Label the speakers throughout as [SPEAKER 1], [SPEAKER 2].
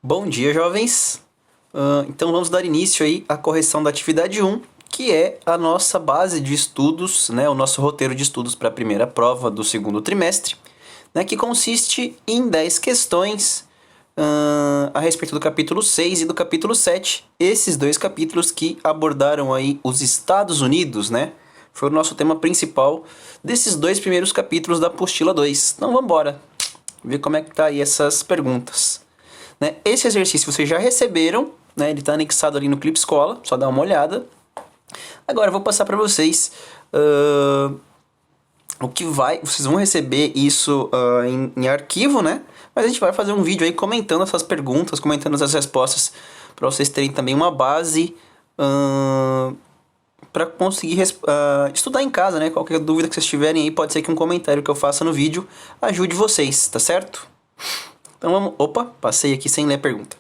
[SPEAKER 1] Bom dia, jovens! Então vamos dar início aí à correção da atividade 1, que é a nossa base de estudos, né, o nosso roteiro de estudos para a primeira prova do segundo trimestre, né, que consiste em 10 questões a respeito do capítulo 6 e do capítulo 7. Esses dois capítulos que abordaram aí os Estados Unidos, né? Foi o nosso tema principal desses dois primeiros capítulos da apostila 2. Então vamos embora ver como é que tá aí essas perguntas. Né? Esse exercício vocês já receberam, né? Ele está anexado ali no Clipe Escola, só dá uma olhada. Agora eu vou passar para vocês vocês vão receber isso em arquivo, né? Mas a gente vai fazer um vídeo aí comentando essas perguntas, comentando essas respostas, para vocês terem também uma base para conseguir estudar em casa, né? Qualquer dúvida que vocês tiverem aí, pode ser que um comentário que eu faça no vídeo ajude vocês, tá certo? Então vamos... Opa, passei aqui sem ler a pergunta.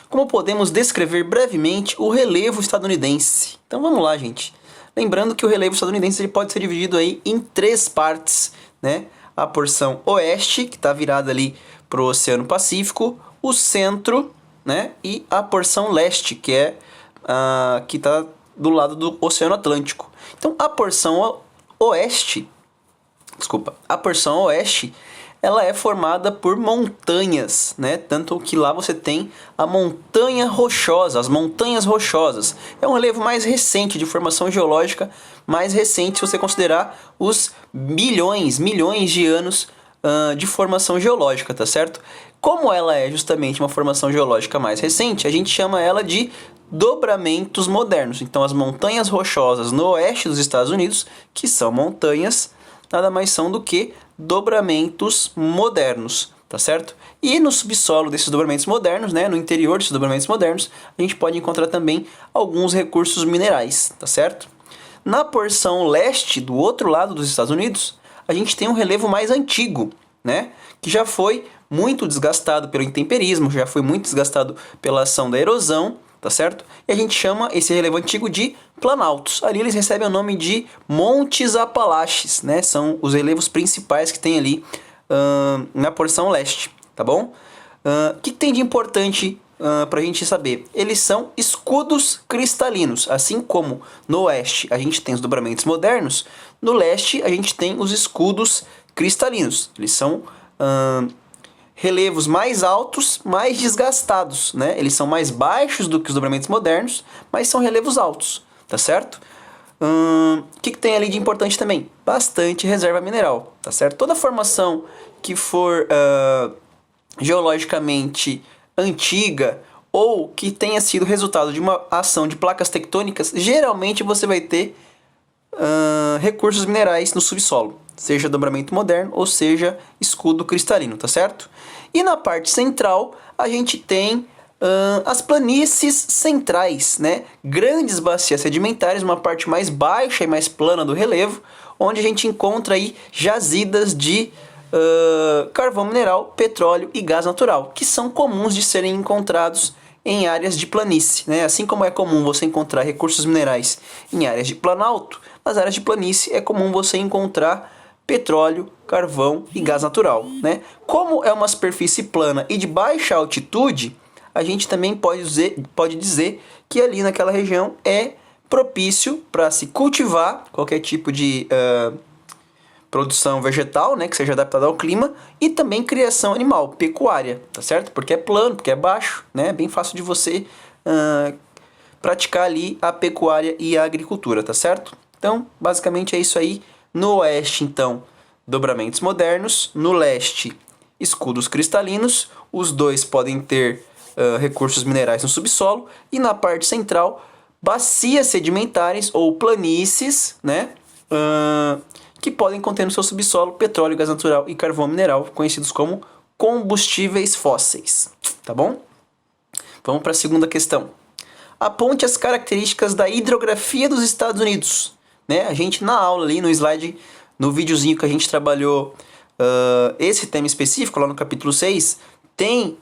[SPEAKER 1] Como podemos descrever brevemente o relevo estadunidense? Então vamos lá, gente. Lembrando que o relevo estadunidense ele pode ser dividido aí em 3 partes, né? A porção oeste, que está virada ali para o Oceano Pacífico, o centro, né? E a porção leste, que é que está do lado do Oceano Atlântico. Então a porção oeste, ela é formada por montanhas, né? Tanto que lá você tem a montanha rochosa, as montanhas rochosas. É um relevo mais recente, de formação geológica mais recente, se você considerar os milhões de anos de formação geológica, tá certo? Como ela é justamente uma formação geológica mais recente, a gente chama ela de dobramentos modernos. Então as montanhas rochosas no oeste dos Estados Unidos, que são montanhas, nada mais são do que dobramentos modernos, tá certo? E no subsolo desses dobramentos modernos, né, no interior desses dobramentos modernos, a gente pode encontrar também alguns recursos minerais, tá certo? Na porção leste, do outro lado dos Estados Unidos, a gente tem um relevo mais antigo, né, que já foi muito desgastado pelo intemperismo, já foi muito desgastado pela ação da erosão, tá certo? E a gente chama esse relevo antigo de planaltos. Ali eles recebem o nome de Montes Apalaches, né? São os relevos principais que tem ali na porção leste, tá bom? O que tem de importante para a gente saber? Eles são escudos cristalinos. Assim como no oeste a gente tem os dobramentos modernos, no leste a gente tem os escudos cristalinos. Eles são relevos mais altos, mais desgastados, né? Eles são mais baixos do que os dobramentos modernos, mas são relevos altos, tá certo? O que tem ali de importante também? Bastante reserva mineral, tá certo? Toda formação que for geologicamente antiga ou que tenha sido resultado de uma ação de placas tectônicas, geralmente você vai ter recursos minerais no subsolo, seja dobramento moderno ou seja escudo cristalino, tá certo? E na parte central a gente tem as planícies centrais, né? Grandes bacias sedimentares, uma parte mais baixa e mais plana do relevo, onde a gente encontra aí jazidas de carvão mineral, petróleo e gás natural, que são comuns de serem encontrados em áreas de planície, né? Assim como é comum você encontrar recursos minerais em áreas de planalto, nas áreas de planície é comum você encontrar petróleo, carvão e gás natural, né? Como é uma superfície plana e de baixa altitude, a gente também pode dizer que ali naquela região é propício para se cultivar qualquer tipo de produção vegetal, né, que seja adaptada ao clima, e também criação animal, pecuária, tá certo? Porque é plano, porque é baixo, né? É bem fácil de você praticar ali a pecuária e a agricultura, tá certo? Então, basicamente é isso aí. No oeste, então, dobramentos modernos. No leste, escudos cristalinos. Os dois podem ter recursos minerais no subsolo. E na parte central, bacias sedimentares ou planícies, né? Que podem conter no seu subsolo petróleo, gás natural e carvão mineral, conhecidos como combustíveis fósseis. Tá bom? Vamos para a segunda questão. Aponte as características da hidrografia dos Estados Unidos. Né? A gente na aula ali, no slide, no videozinho que a gente trabalhou esse tema específico, lá no capítulo 6, tem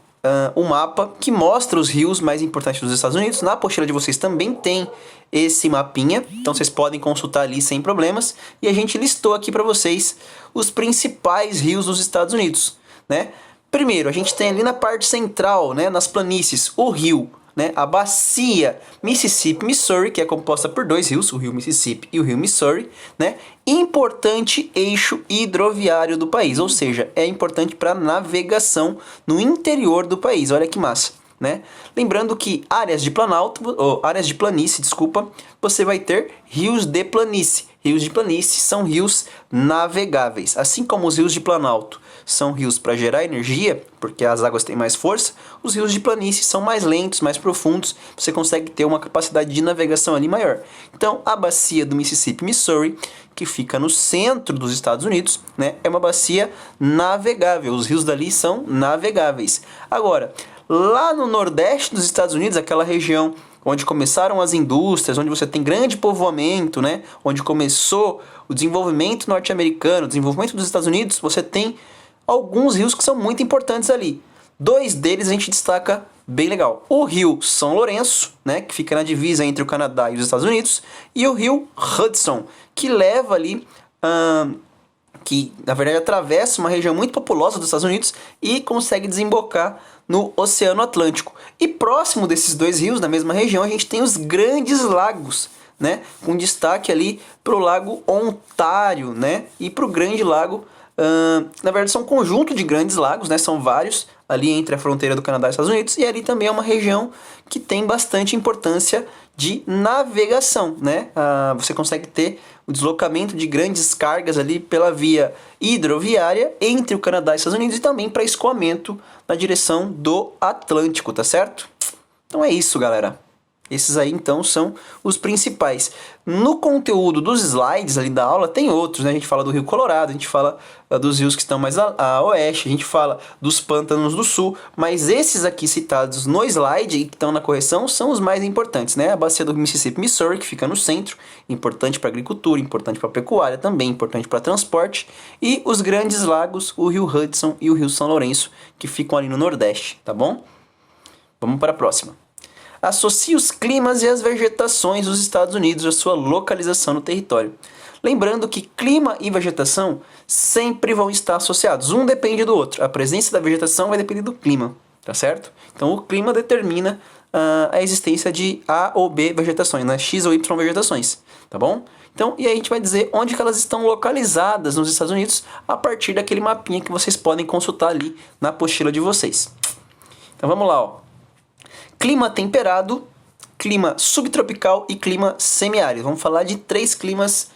[SPEAKER 1] um mapa que mostra os rios mais importantes dos Estados Unidos. Na apostila de vocês também tem esse mapinha, então vocês podem consultar ali sem problemas. E a gente listou aqui para vocês os principais rios dos Estados Unidos, né? Primeiro, a gente tem ali na parte central, né, nas planícies, o rio, né, a bacia Mississippi-Missouri, que é composta por dois rios, o rio Mississippi e o rio Missouri, né, importante eixo hidroviário do país, ou seja, é importante para navegação no interior do país. Olha que massa, né? Lembrando que áreas de planalto, ou áreas de planície, desculpa, você vai ter rios de planície. Rios de planície são rios navegáveis, assim como os rios de planalto são rios para gerar energia, porque as águas têm mais força, os rios de planície são mais lentos, mais profundos, você consegue ter uma capacidade de navegação ali maior. Então, a bacia do Mississippi-Missouri, que fica no centro dos Estados Unidos, né, é uma bacia navegável, os rios dali são navegáveis. Agora, lá no nordeste dos Estados Unidos, aquela região onde começaram as indústrias, onde você tem grande povoamento, né, onde começou o desenvolvimento norte-americano, o desenvolvimento dos Estados Unidos, você tem alguns rios que são muito importantes ali. Dois deles a gente destaca bem legal. O rio São Lourenço, né, que fica na divisa entre o Canadá e os Estados Unidos, e o rio Hudson, que leva ali, que na verdade atravessa uma região muito populosa dos Estados Unidos e consegue desembocar no Oceano Atlântico. E próximo desses dois rios, na mesma região, a gente tem os grandes lagos, né, com destaque ali para o Lago Ontário, né, e para o Grande Lago. Na verdade são um conjunto de grandes lagos, né? São vários ali entre a fronteira do Canadá e Estados Unidos, e ali também é uma região que tem bastante importância de navegação, né? Você consegue ter o deslocamento de grandes cargas ali pela via hidroviária entre o Canadá e os Estados Unidos e também para escoamento na direção do Atlântico, tá certo? Então é isso, galera. Esses aí, então, são os principais. No conteúdo dos slides ali da aula, tem outros, né? A gente fala do Rio Colorado, a gente fala dos rios que estão mais a oeste, a gente fala dos pântanos do sul, mas esses aqui citados no slide e que estão na correção são os mais importantes, né? A bacia do Mississippi Missouri, que fica no centro, importante para agricultura, importante para pecuária também, importante para transporte, e os grandes lagos, o Rio Hudson e o Rio São Lourenço, que ficam ali no nordeste, tá bom? Vamos para a próxima. Associe os climas e as vegetações dos Estados Unidos à sua localização no território. Lembrando que clima e vegetação sempre vão estar associados. Um depende do outro. A presença da vegetação vai depender do clima, tá certo? Então o clima determina a existência de A ou B vegetações, né? X ou Y vegetações, tá bom? Então, e aí a gente vai dizer onde que elas estão localizadas nos Estados Unidos a partir daquele mapinha que vocês podem consultar ali na apostila de vocês. Então vamos lá, ó. Clima temperado, clima subtropical e clima semiárido. Vamos falar de 3 climas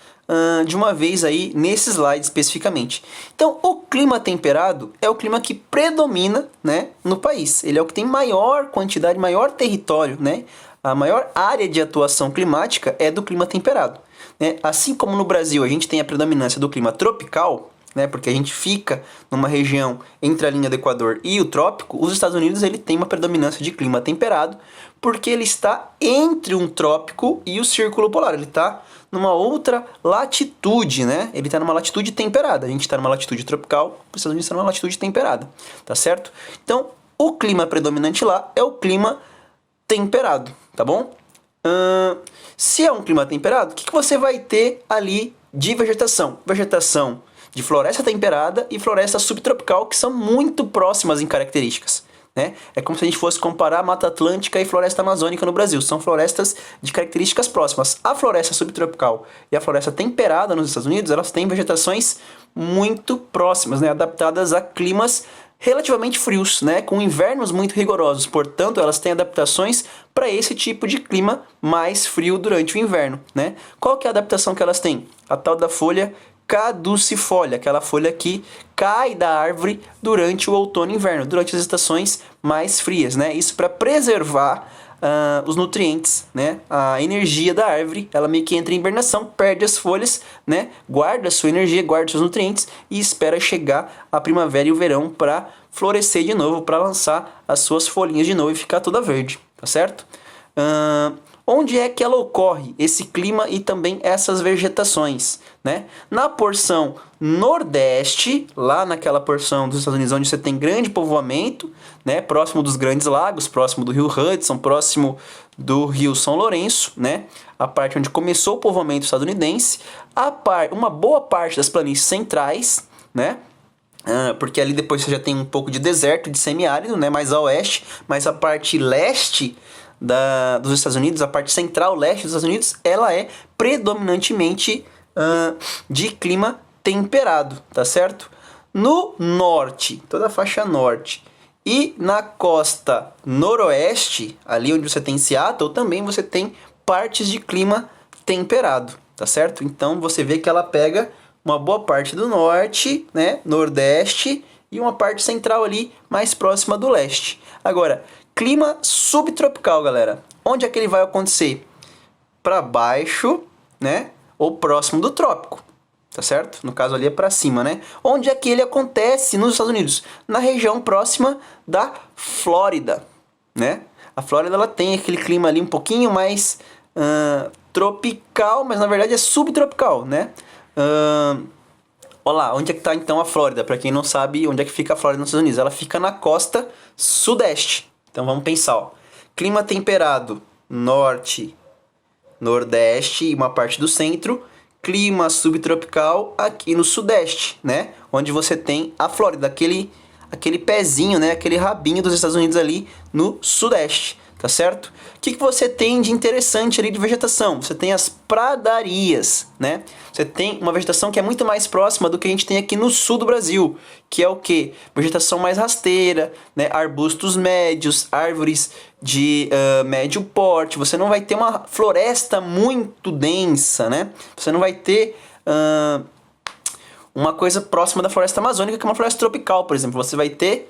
[SPEAKER 1] de uma vez aí nesse slide especificamente. Então, o clima temperado é o clima que predomina, né, no país. Ele é o que tem maior quantidade, maior território, né? A maior área de atuação climática é do clima temperado, né? Assim como no Brasil a gente tem a predominância do clima tropical, né, porque a gente fica numa região entre a linha do Equador e o trópico, os Estados Unidos ele tem uma predominância de clima temperado, porque ele está entre um trópico e o círculo polar, ele está numa outra latitude, né? Ele está numa latitude temperada, a gente está numa latitude tropical, os Estados Unidos estão numa latitude temperada, tá certo? Então, o clima predominante lá é o clima temperado, tá bom? Se é um clima temperado, o que você vai ter ali de vegetação? Vegetação de floresta temperada e floresta subtropical, que são muito próximas em características, né? É como se a gente fosse comparar a Mata Atlântica e floresta amazônica no Brasil. São florestas de características próximas. A floresta subtropical e a floresta temperada nos Estados Unidos, elas têm vegetações muito próximas, né? Adaptadas a climas relativamente frios, né? Com invernos muito rigorosos. Portanto, elas têm adaptações para esse tipo de clima mais frio durante o inverno, né? Qual que é a adaptação que elas têm? A tal da folha caducifólia, aquela folha que cai da árvore durante o outono e inverno, durante as estações mais frias, né? Isso para preservar os nutrientes, né? A energia da árvore, ela meio que entra em hibernação, perde as folhas, né? Guarda a sua energia, guarda os seus nutrientes e espera chegar a primavera e o verão para florescer de novo, para lançar as suas folhinhas de novo e ficar toda verde, tá certo? Onde é que ela ocorre, esse clima e também essas vegetações, né? Na porção nordeste, lá naquela porção dos Estados Unidos onde você tem grande povoamento, né? Próximo dos grandes lagos, próximo do rio Hudson, próximo do rio São Lourenço, né? A parte onde começou o povoamento estadunidense, uma boa parte das planícies centrais, né? porque ali depois você já tem um pouco de deserto, de semiárido, né, mais a oeste, mas a parte leste dos Estados Unidos, a parte central leste dos Estados Unidos, ela é predominantemente de clima temperado, tá certo? No norte, toda a faixa norte, e na costa noroeste, ali onde você tem Seattle, também você tem partes de clima temperado, tá certo? Então você vê que ela pega uma boa parte do norte, né, nordeste, e uma parte central ali mais próxima do leste. Agora, clima subtropical, galera. Onde é que ele vai acontecer? Para baixo, né, ou próximo do trópico. Tá certo? No caso ali é para cima, né? Onde é que ele acontece nos Estados Unidos? Na região próxima da Flórida, né? A Flórida ela tem aquele clima ali um pouquinho mais tropical, mas na verdade é subtropical, né? Olha lá, onde é que tá então a Flórida? Para quem não sabe onde é que fica a Flórida nos Estados Unidos, ela fica na costa sudeste. Então vamos pensar, ó. Clima temperado, norte, nordeste e uma parte do centro. Clima subtropical aqui no sudeste, né? Onde você tem a Flórida, aquele pezinho, né? Aquele rabinho dos Estados Unidos ali no sudeste, tá certo? O que você tem de interessante ali de vegetação? Você tem as pradarias, né? Você tem uma vegetação que é muito mais próxima do que a gente tem aqui no sul do Brasil, que é o quê? Vegetação mais rasteira, né? Arbustos médios, árvores de médio porte. Você não vai ter uma floresta muito densa, né? Você não vai ter uma coisa próxima da floresta amazônica, que é uma floresta tropical, por exemplo. Você vai ter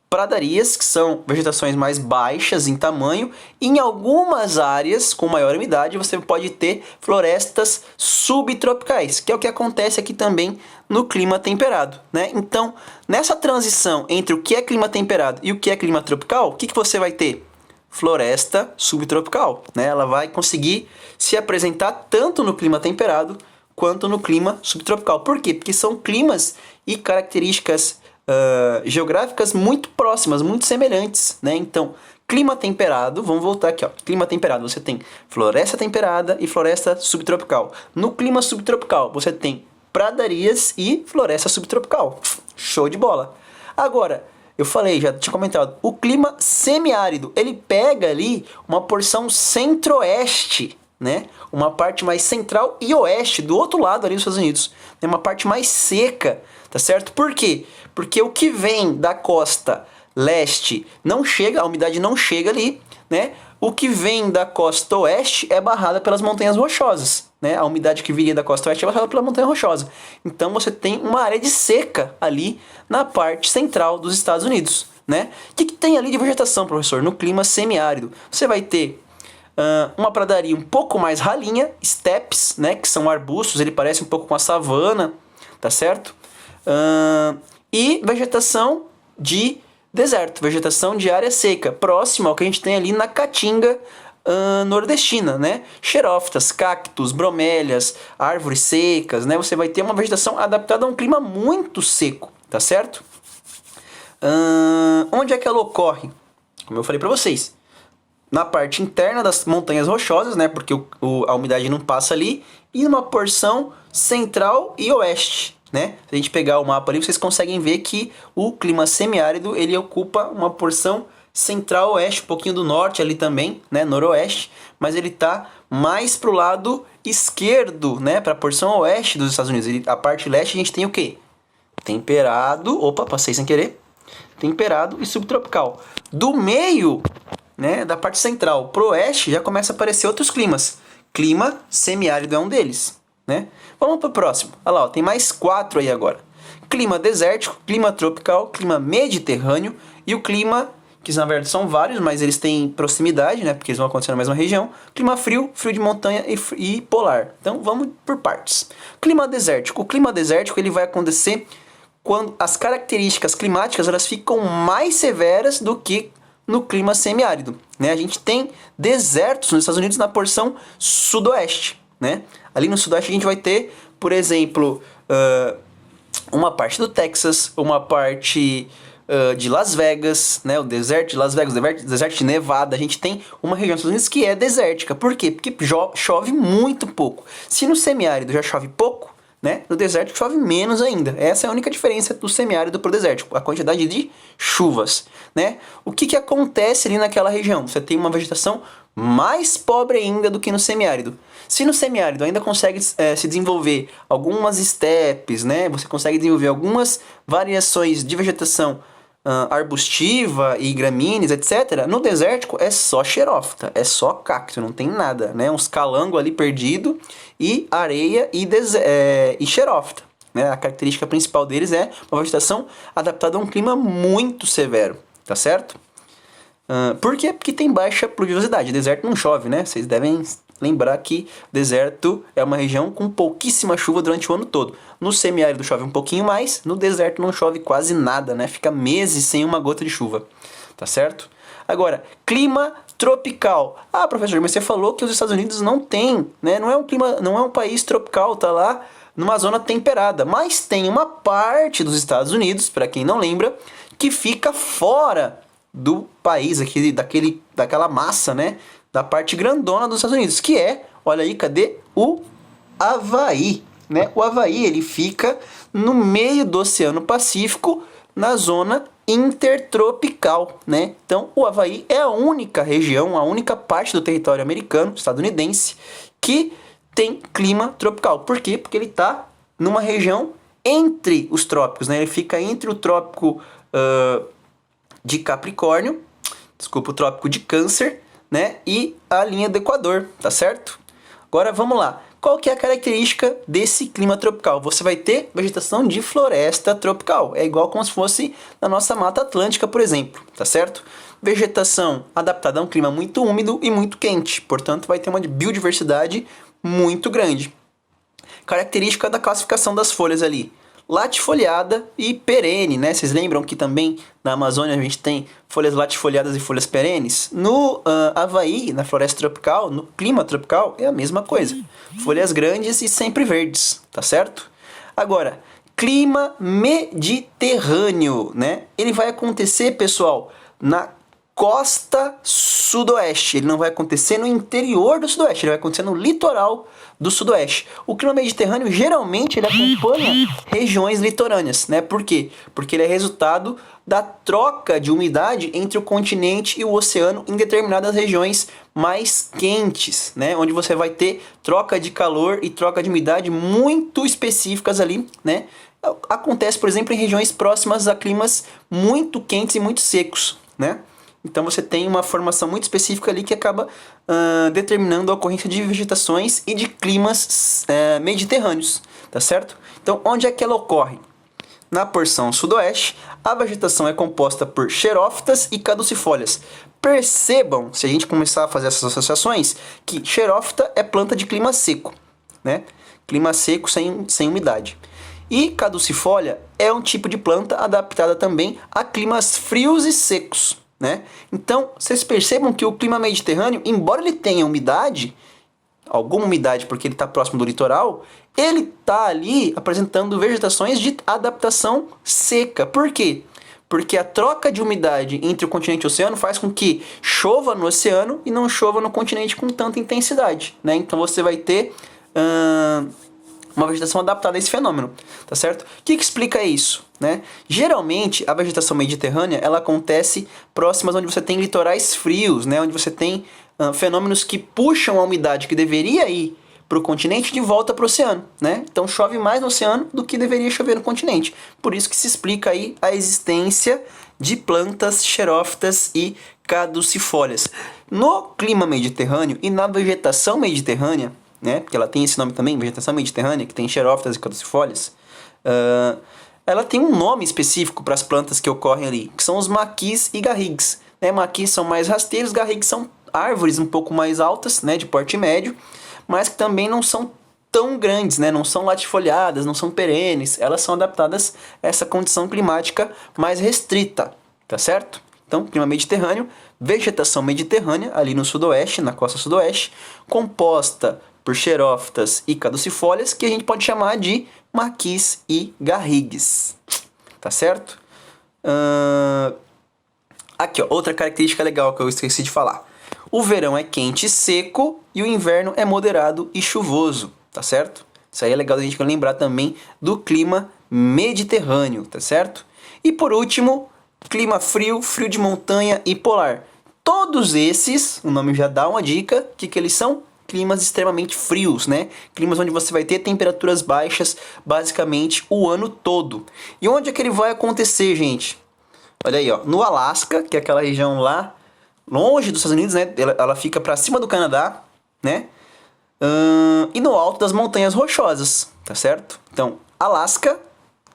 [SPEAKER 1] pradarias, que são vegetações mais baixas em tamanho. Em algumas áreas com maior umidade você pode ter florestas subtropicais, que é o que acontece aqui também no clima temperado, né? Então, nessa transição entre o que é clima temperado e o que é clima tropical, o que você vai ter? Floresta subtropical, né? Ela vai conseguir se apresentar tanto no clima temperado quanto no clima subtropical. Por quê? Porque são climas e características geográficas muito próximas, muito semelhantes, né? Então, clima temperado, vamos voltar aqui, ó. Clima temperado, você tem floresta temperada e floresta subtropical. No clima subtropical, você tem pradarias e floresta subtropical. Show de bola. Agora, eu falei, já tinha comentado, o clima semiárido, ele pega ali uma porção centro-oeste, né? Uma parte mais central e oeste, do outro lado ali dos Estados Unidos. É uma parte mais seca, tá certo? Por quê? Porque o que vem da costa leste não chega, a umidade não chega ali, né? O que vem da costa oeste é barrada pelas montanhas rochosas, né? A umidade que viria da costa oeste é barrada pela montanha rochosa. Então você tem uma área de seca ali na parte central dos Estados Unidos, né? O que tem ali de vegetação, professor? No clima semiárido, você vai ter uma pradaria um pouco mais ralinha, steppes, né? Que são arbustos, ele parece um pouco com a savana, tá certo? E vegetação de deserto, vegetação de área seca, próxima ao que a gente tem ali na caatinga nordestina, né? Xerófitas, cactos, bromélias, árvores secas, né? Você vai ter uma vegetação adaptada a um clima muito seco, tá certo? Onde é que ela ocorre? Como eu falei para vocês, na parte interna das montanhas rochosas, né? Porque a umidade não passa ali, e numa porção central e oeste, né? Se a gente pegar o mapa ali, vocês conseguem ver que o clima semiárido ele ocupa uma porção central-oeste, um pouquinho do norte ali também, né? Noroeste, mas ele tá mais pro lado esquerdo, né? Para a porção oeste dos Estados Unidos. A parte leste a gente tem o quê? Temperado, opa, passei sem querer. Temperado e subtropical. Do meio, né? Da parte central pro oeste já começa a aparecer outros climas. Clima semiárido é um deles, né? Vamos pro próximo. Olha lá, ó, tem mais 4 aí agora. Clima desértico, clima tropical, clima mediterrâneo e o clima, que na verdade são vários, mas eles têm proximidade, né? Porque eles vão acontecer na mesma região. Clima frio, frio de montanha e polar. Então vamos por partes. Clima desértico. O clima desértico ele vai acontecer quando as características climáticas elas ficam mais severas do que no clima semiárido, né? A gente tem desertos nos Estados Unidos na porção sudoeste, né? Ali no sudoeste a gente vai ter, por exemplo, uma parte do Texas, uma parte de Las Vegas, né? O deserto de Las Vegas, o deserto de Nevada. A gente tem uma região dos Estados Unidos que é desértica. Por quê? Porque chove muito pouco. Se no semiárido já chove pouco, né? No desértico chove menos ainda. Essa é a única diferença do semiárido para o desértico, a quantidade de chuvas, né? O que acontece ali naquela região? Você tem uma vegetação mais pobre ainda do que no semiárido. Se no semiárido ainda consegue se desenvolver algumas estepes, né? Você consegue desenvolver algumas variações de vegetação arbustiva e gramíneas, etc. No desértico é só xerófita, é só cacto, não tem nada, né? Uns calangos ali perdido e areia e xerófita, né? A característica principal deles é uma vegetação adaptada a um clima muito severo, tá certo? Por quê? Porque tem baixa pluviosidade. Deserto não chove, né? Vocês devem lembrar que deserto é uma região com pouquíssima chuva durante o ano todo. No semiárido chove um pouquinho mais, no deserto não chove quase nada, né? Fica meses sem uma gota de chuva, tá certo? Agora, clima tropical. Ah, professor, mas você falou que os Estados Unidos não tem, né? Não é um país tropical, tá lá numa zona temperada. Mas tem uma parte dos Estados Unidos, para quem não lembra, que fica fora do país, daquela massa, né? Da parte grandona dos Estados Unidos, que é, olha aí, cadê? O Havaí, né? O Havaí, ele fica no meio do Oceano Pacífico, na zona intertropical, né? Então, o Havaí é a única região, a única parte do território americano, estadunidense, que tem clima tropical. Por quê? Porque ele está numa região entre os trópicos, né? Ele fica entre o trópico de Capricórnio, o trópico de Câncer, né? E a linha do Equador, tá certo? Agora vamos lá. Qual que é a característica desse clima tropical? Você vai ter vegetação de floresta tropical. É igual como se fosse na nossa Mata Atlântica, por exemplo, tá certo? Vegetação adaptada a um clima muito úmido e muito quente. Portanto, vai ter uma biodiversidade muito grande. Característica da classificação das folhas ali: latifoliada e perene, né? Vocês lembram que também na Amazônia a gente tem folhas latifoliadas e folhas perenes? No Havaí, na floresta tropical, no clima tropical, é a mesma coisa. Folhas grandes e sempre verdes, tá certo? Agora, clima mediterrâneo, né? Ele vai acontecer, pessoal, na costa sudoeste. Ele não vai acontecer no interior do sudoeste, ele vai acontecer no litoral do sudoeste. O clima mediterrâneo, geralmente, ele acompanha regiões litorâneas, né? Por quê? Porque ele é resultado da troca de umidade entre o continente e o oceano em determinadas regiões mais quentes, né? Onde você vai ter troca de calor e troca de umidade muito específicas ali, né? Acontece, por exemplo, em regiões próximas a climas muito quentes e muito secos, né? Então você tem uma formação muito específica ali que acaba determinando a ocorrência de vegetações e de climas mediterrâneos, tá certo? Então, onde é que ela ocorre? Na porção sudoeste, a vegetação é composta por xerófitas e caducifólias. Percebam, se a gente começar a fazer essas associações, que xerófita é planta de clima seco, né? Clima seco sem umidade. E caducifólia é um tipo de planta adaptada também a climas frios e secos, né? Então, vocês percebam que o clima mediterrâneo, embora ele tenha umidade, alguma umidade porque ele está próximo do litoral, ele está ali apresentando vegetações de adaptação seca. Por quê? Porque a troca de umidade entre o continente e o oceano faz com que chova no oceano e não chova no continente com tanta intensidade, né? Então você vai ter uma vegetação adaptada a esse fenômeno, tá certo? O que explica isso, né? Geralmente, a vegetação mediterrânea, ela acontece próximas onde você tem litorais frios, né? Onde você tem fenômenos que puxam a umidade que deveria ir para o continente de volta para o oceano, né? Então chove mais no oceano do que deveria chover no continente. Por isso que se explica aí a existência de plantas xerófitas e caducifólias. No clima mediterrâneo e na vegetação mediterrânea, né, porque ela tem esse nome também, vegetação mediterrânea, que tem xerófitas e caducifólias, ela tem um nome específico para as plantas que ocorrem ali, que são os maquis e garrigues, né? Maquis são mais rasteiros, garrigues são árvores um pouco mais altas, né, de porte médio, mas que também não são tão grandes, né, não são latifoliadas, não são perenes, elas são adaptadas a essa condição climática mais restrita, tá certo? Então, clima mediterrâneo, vegetação mediterrânea, ali no sudoeste, na costa sudoeste, composta por xerófitas e caducifólias, que a gente pode chamar de maquis e garrigues, tá certo? Aqui, ó, outra característica legal que eu esqueci de falar. O verão é quente e seco e o inverno é moderado e chuvoso, tá certo? Isso aí é legal a gente lembrar também do clima mediterrâneo, tá certo? E por último, clima frio, frio de montanha e polar. Todos esses, o nome já dá uma dica, que eles são? Climas extremamente frios, né? Climas onde você vai ter temperaturas baixas basicamente o ano todo. E onde é que ele vai acontecer, gente? Olha aí, ó, no Alasca, que é aquela região lá longe dos Estados Unidos, né? Ela fica para cima do Canadá, né? E no alto das montanhas rochosas, tá certo? Então, Alasca,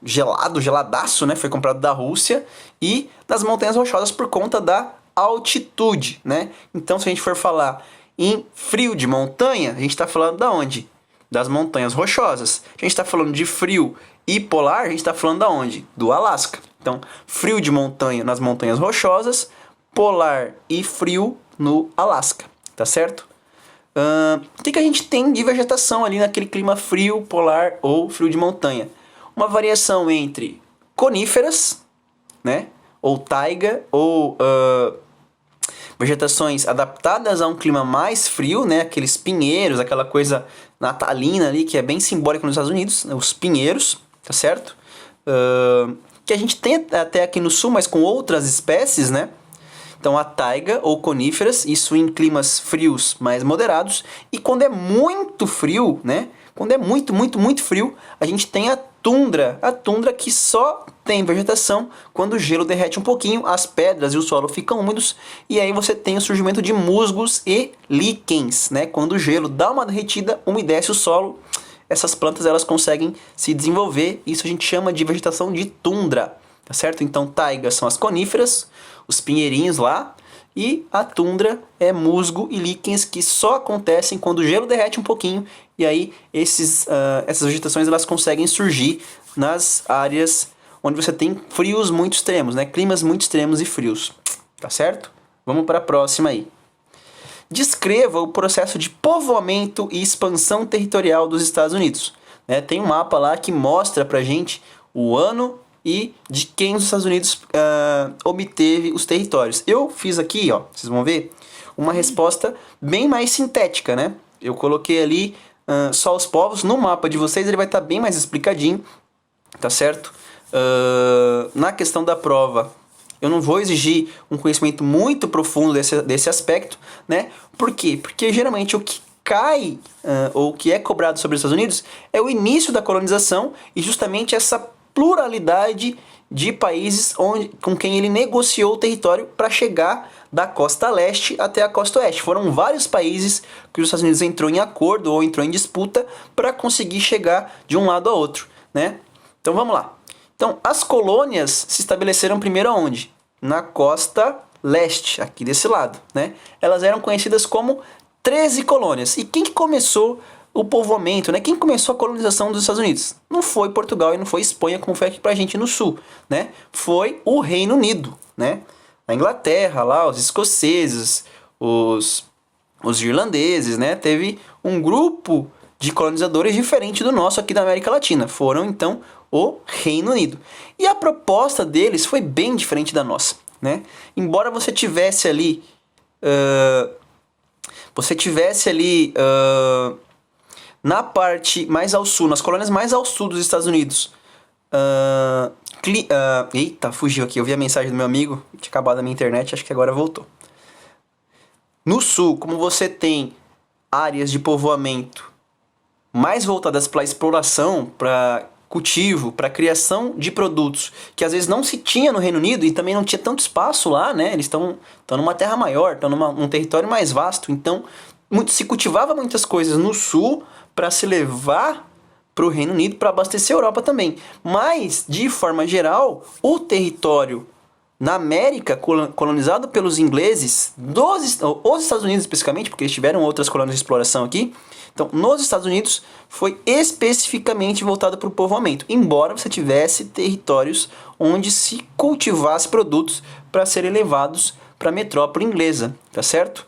[SPEAKER 1] gelado, geladaço, né? Foi comprado da Rússia, e das montanhas rochosas por conta da altitude, né? Então, se a gente for falar em frio de montanha, a gente está falando da onde? Das montanhas rochosas. Se a gente está falando de frio e polar, a gente está falando da onde? Do Alasca. Então, frio de montanha nas montanhas rochosas, polar e frio no Alasca, tá certo? O que a gente tem de vegetação ali naquele clima frio, polar ou frio de montanha? Uma variação entre coníferas, né? Ou taiga, ou vegetações adaptadas a um clima mais frio, né? Aqueles pinheiros, aquela coisa natalina ali que é bem simbólica nos Estados Unidos, né? Os pinheiros, tá certo? Que a gente tem até aqui no sul, mas com outras espécies, né? Então a taiga ou coníferas, isso em climas frios mais moderados. E quando é muito frio, né? Quando é muito, muito, muito frio, a gente tem a tundra. A tundra que só tem vegetação quando o gelo derrete um pouquinho, as pedras e o solo ficam úmidos. E aí você tem o surgimento de musgos e líquens, né? Quando o gelo dá uma derretida, umedece o solo, essas plantas elas conseguem se desenvolver. Isso a gente chama de vegetação de tundra, tá certo? Então taigas são as coníferas, os pinheirinhos lá, e a tundra é musgo e líquens que só acontecem quando o gelo derrete um pouquinho, e aí essas vegetações elas conseguem surgir nas áreas onde você tem frios muito extremos, né? Climas muito extremos e frios, tá certo? Vamos para a próxima aí. Descreva o processo de povoamento e expansão territorial dos Estados Unidos, né? Tem um mapa lá que mostra pra gente o ano e de quem os Estados Unidos obteve os territórios. Eu fiz aqui, ó, vocês vão ver, uma resposta bem mais sintética, né? Eu coloquei ali só os povos. No mapa de vocês ele vai estar bem mais explicadinho, tá certo? Na questão da prova, eu não vou exigir um conhecimento muito profundo desse aspecto, né? Por quê? Porque geralmente o que cai, ou o que é cobrado sobre os Estados Unidos é o início da colonização e justamente essa pluralidade de países com quem ele negociou o território para chegar da costa leste até a costa oeste. Foram vários países que os Estados Unidos entrou em acordo ou entrou em disputa para conseguir chegar de um lado a outro, né? Então vamos lá. Então as colônias se estabeleceram primeiro aonde? Na costa leste, aqui desse lado, né? Elas eram conhecidas como 13 colônias. E quem que começou o povoamento, né? Quem começou a colonização dos Estados Unidos? Não foi Portugal e não foi Espanha, como foi aqui pra gente no sul, né? Foi o Reino Unido, né? A Inglaterra lá, os escoceses, os irlandeses, né? Teve um grupo de colonizadores diferente do nosso aqui da América Latina. Foram, então, o Reino Unido. E a proposta deles foi bem diferente da nossa, né? Embora você tivesse ali na parte mais ao sul, nas colônias mais ao sul dos Estados Unidos. Eita, fugiu aqui. Eu vi a mensagem do meu amigo. Tinha acabado a minha internet, acho que agora voltou. No sul, como você tem áreas de povoamento mais voltadas para exploração, para cultivo, para criação de produtos que às vezes não se tinha no Reino Unido e também não tinha tanto espaço lá, né? Eles estão numa terra maior, estão num território mais vasto. Então, se cultivava muitas coisas no sul para se levar para o Reino Unido, para abastecer a Europa também. Mas, de forma geral, o território na América, colonizado pelos ingleses, os Estados Unidos especificamente, porque eles tiveram outras colônias de exploração aqui, então, nos Estados Unidos, foi especificamente voltado para o povoamento, embora você tivesse territórios onde se cultivasse produtos para serem levados para a metrópole inglesa, tá certo?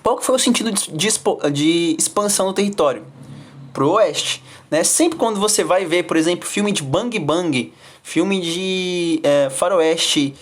[SPEAKER 1] Qual que foi o sentido de expansão do território? Pro oeste, né? Sempre quando você vai ver, por exemplo, filme de Bang Bang, filme de faroeste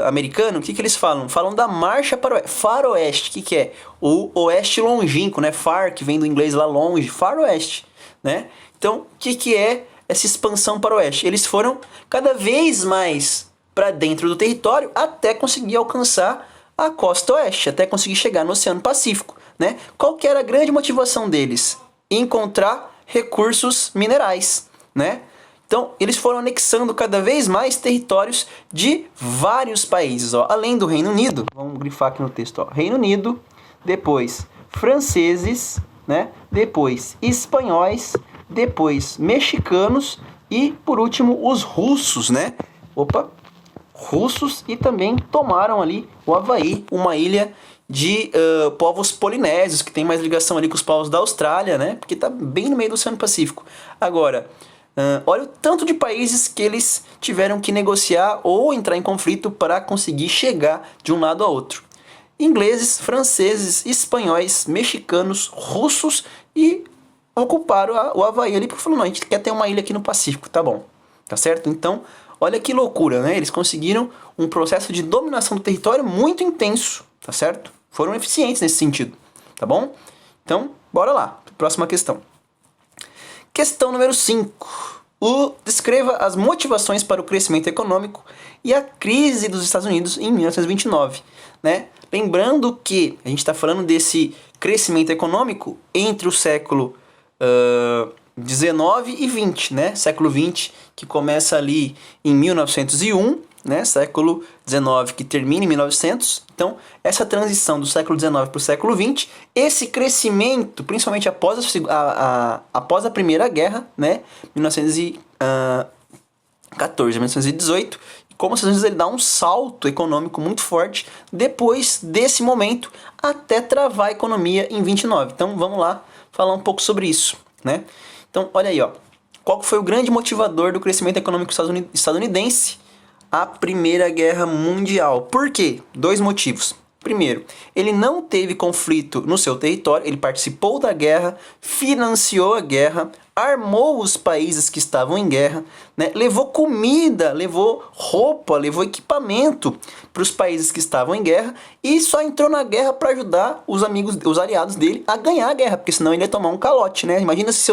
[SPEAKER 1] americano, o que eles falam? Falam da marcha para o faroeste. O que é? O oeste longínquo, né? Far, que vem do inglês lá longe, faroeste, né? Então, o que é essa expansão para o oeste? Eles foram cada vez mais para dentro do território até conseguir alcançar a costa oeste, até conseguir chegar no Oceano Pacífico, né? Qual que era a grande motivação deles? Encontrar recursos minerais, né? Então, eles foram anexando cada vez mais territórios de vários países, ó. Além do Reino Unido, vamos grifar aqui no texto, ó. Reino Unido, depois franceses, né? Depois espanhóis, depois mexicanos e, por último, os russos, né? Russos, e também tomaram ali o Havaí, uma ilha de povos polinésios, que tem mais ligação ali com os povos da Austrália, né? Porque está bem no meio do Oceano Pacífico. Agora, olha o tanto de países que eles tiveram que negociar ou entrar em conflito para conseguir chegar de um lado a outro. Ingleses, franceses, espanhóis, mexicanos, russos, e ocuparam o Havaí ali porque falaram, não, a gente quer ter uma ilha aqui no Pacífico, tá bom, tá certo? Então, olha que loucura, né? Eles conseguiram um processo de dominação do território muito intenso, tá certo? Foram eficientes nesse sentido, tá bom? Então, bora lá, próxima questão. Questão número 5. Descreva as motivações para o crescimento econômico e a crise dos Estados Unidos em 1929, né? Lembrando que a gente está falando desse crescimento econômico entre o século 19 e 20, né? Século 20 que começa ali em 1901, né? Século 19 que termina em 1900. Então, essa transição do século 19 para o século 20, esse crescimento, principalmente após a Primeira Guerra, né? 1914, 1918, como os Estados Unidos ele dá um salto econômico muito forte depois desse momento até travar a economia em 29. Então, vamos lá falar um pouco sobre isso, né? Então, olha aí, ó. Qual foi o grande motivador do crescimento econômico estadunidense? A Primeira Guerra Mundial. Por quê? 2 motivos. Primeiro, ele não teve conflito no seu território, ele participou da guerra, financiou a guerra, armou os países que estavam em guerra, né? Levou comida, levou roupa, levou equipamento para os países que estavam em guerra e só entrou na guerra para ajudar os aliados dele a ganhar a guerra, porque senão ele ia tomar um calote, né? Imagina se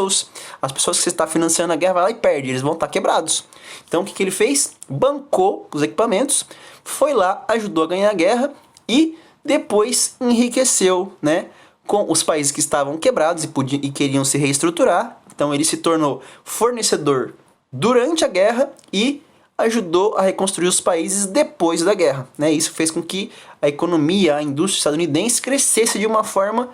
[SPEAKER 1] as pessoas que você está financiando a guerra vai lá e perde, eles vão estar quebrados. Então o que ele fez? Bancou os equipamentos, foi lá, ajudou a ganhar a guerra e depois enriqueceu, né, com os países que estavam quebrados e queriam se reestruturar. Então ele se tornou fornecedor durante a guerra e ajudou a reconstruir os países depois da guerra, né? Isso fez com que a economia, a indústria estadunidense crescesse de uma forma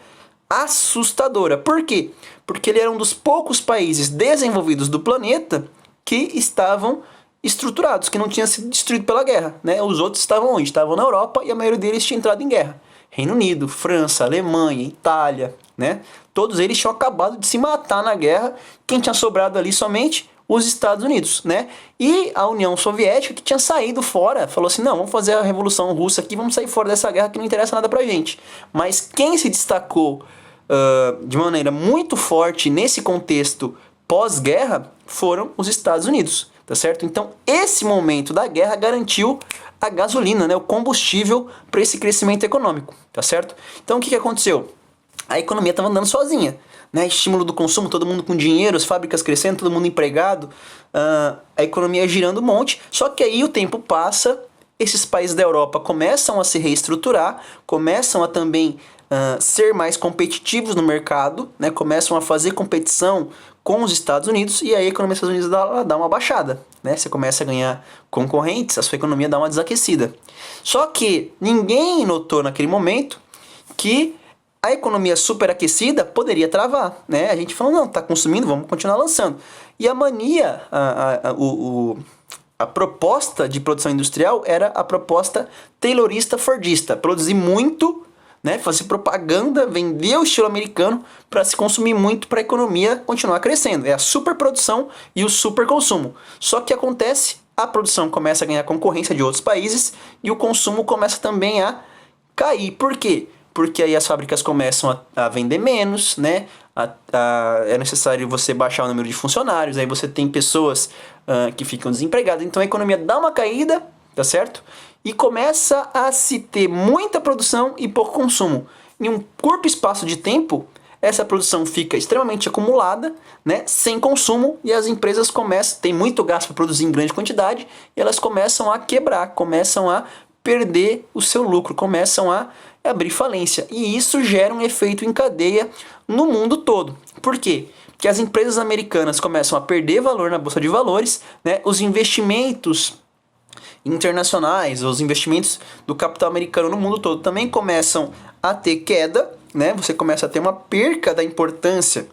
[SPEAKER 1] assustadora. Por quê? Porque ele era um dos poucos países desenvolvidos do planeta que estavam estruturados, que não tinham sido destruídos pela guerra, né? Os outros estavam onde? Estavam na Europa e a maioria deles tinha entrado em guerra. Reino Unido, França, Alemanha, Itália, né? Todos eles tinham acabado de se matar na guerra. Quem tinha sobrado ali somente? Os Estados Unidos, né? E a União Soviética, que tinha saído fora, falou assim, não, vamos fazer a Revolução Russa aqui, vamos sair fora dessa guerra que não interessa nada pra gente. Mas quem se destacou de maneira muito forte nesse contexto pós-guerra foram os Estados Unidos, tá certo? Então, esse momento da guerra garantiu a gasolina, né, o combustível para esse crescimento econômico, tá certo? Então, o que aconteceu? A economia estava andando sozinha, né? Estímulo do consumo, todo mundo com dinheiro, as fábricas crescendo, todo mundo empregado, a economia girando um monte. Só que aí o tempo passa, esses países da Europa começam a se reestruturar, começam a também ser mais competitivos no mercado, né? Começam a fazer competição com os Estados Unidos e aí a economia dos Estados Unidos dá uma baixada, né? Você começa a ganhar concorrentes, a sua economia dá uma desaquecida. Só que ninguém notou naquele momento que a economia superaquecida poderia travar, né? A gente falou, não, tá consumindo, vamos continuar lançando. E a mania, a proposta de produção industrial era a proposta taylorista-fordista, produzir muito, né, fazer propaganda, vender o estilo americano para se consumir muito para a economia continuar crescendo. É a superprodução e o superconsumo. Só que acontece, a produção começa a ganhar concorrência de outros países e o consumo começa também a cair. Por quê? Porque aí as fábricas começam a vender menos, né? É necessário você baixar o número de funcionários, aí você tem pessoas que ficam desempregadas, então a economia dá uma caída, tá certo? e começa a se ter muita produção e pouco consumo. Em um curto espaço de tempo, essa produção fica extremamente acumulada, né, sem consumo, e as empresas têm muito gasto para produzir em grande quantidade, e elas começam a quebrar, começam a perder o seu lucro, começam a abrir falência. E isso gera um efeito em cadeia no mundo todo. Por quê? Porque as empresas americanas começam a perder valor na bolsa de valores, né, os investimentos internacionais, os investimentos do capital americano no mundo todo também começam a ter queda, né? Você começa a ter uma perca da importância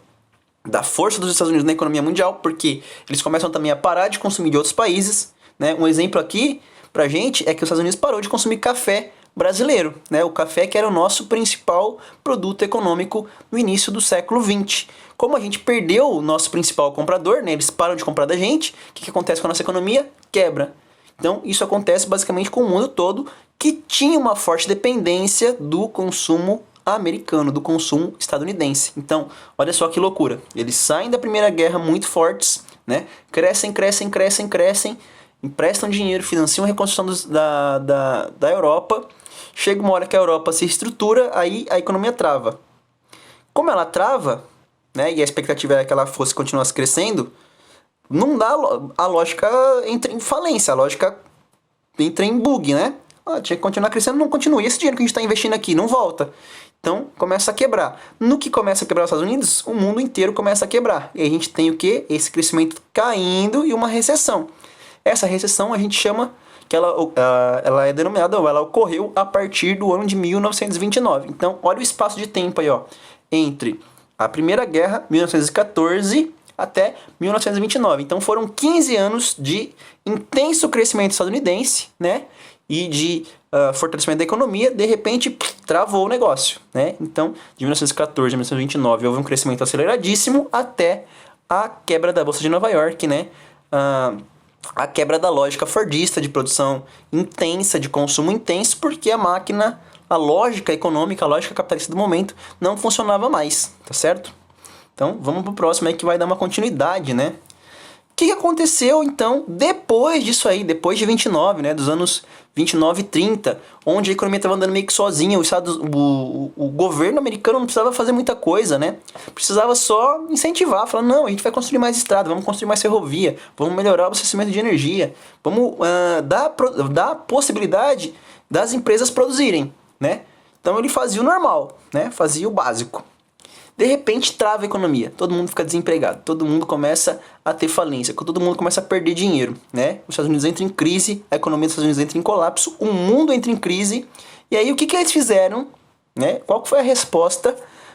[SPEAKER 1] da força dos Estados Unidos na economia mundial, porque eles começam também a parar de consumir de outros países, né? Um exemplo aqui pra gente é que os Estados Unidos parou de consumir café brasileiro, né? O café que era o nosso principal produto econômico no início do século XX. Como a gente perdeu o nosso principal comprador, né? Eles param de comprar da gente, o que acontece com a nossa economia? Quebra. Então, isso acontece basicamente com o mundo todo, que tinha uma forte dependência do consumo americano, do consumo estadunidense. Então, olha só que loucura. Eles saem da Primeira Guerra muito fortes, né? Crescem, emprestam dinheiro, financiam a reconstrução da Europa. Chega uma hora que a Europa se estrutura, aí a economia trava. Como ela trava, né, e a expectativa era que ela continuasse crescendo, não dá, a lógica entra em falência, a lógica entra em bug, né? Tinha que continuar crescendo, não continua. E esse dinheiro que a gente está investindo aqui não volta. Então começa a quebrar. No que começa a quebrar os Estados Unidos, o mundo inteiro começa a quebrar. E a gente tem o quê? Esse crescimento caindo e uma recessão. Essa recessão a gente chama que ela é denominada, ou ela ocorreu a partir do ano de 1929. Então olha o espaço de tempo aí, ó, entre a Primeira Guerra, 1914, até 1929. Então foram 15 anos de intenso crescimento estadunidense, né? E de fortalecimento da economia. De repente, travou o negócio, né? Então, de 1914 a 1929 houve um crescimento aceleradíssimo até a quebra da Bolsa de Nova York, né? A quebra da lógica fordista de produção intensa, de consumo intenso, porque a lógica econômica, a lógica capitalista do momento não funcionava mais, tá certo? Então, vamos pro próximo aí que vai dar uma continuidade, né? O que aconteceu, então, depois disso aí, depois de 29, né? Dos anos 29 e 30, onde a economia estava andando meio que sozinha, o governo americano não precisava fazer muita coisa, né? Precisava só incentivar, falar, não, a gente vai construir mais estrada, vamos construir mais ferrovia, vamos melhorar o abastecimento de energia, vamos dar possibilidade das empresas produzirem, né? Então ele fazia o normal, né? Fazia o básico. De repente trava a economia, todo mundo fica desempregado, todo mundo começa a ter falência, todo mundo começa a perder dinheiro, né? Os Estados Unidos entram em crise, a economia dos Estados Unidos entra em colapso, o mundo entra em crise, e aí o que eles fizeram, né? Qual foi a resposta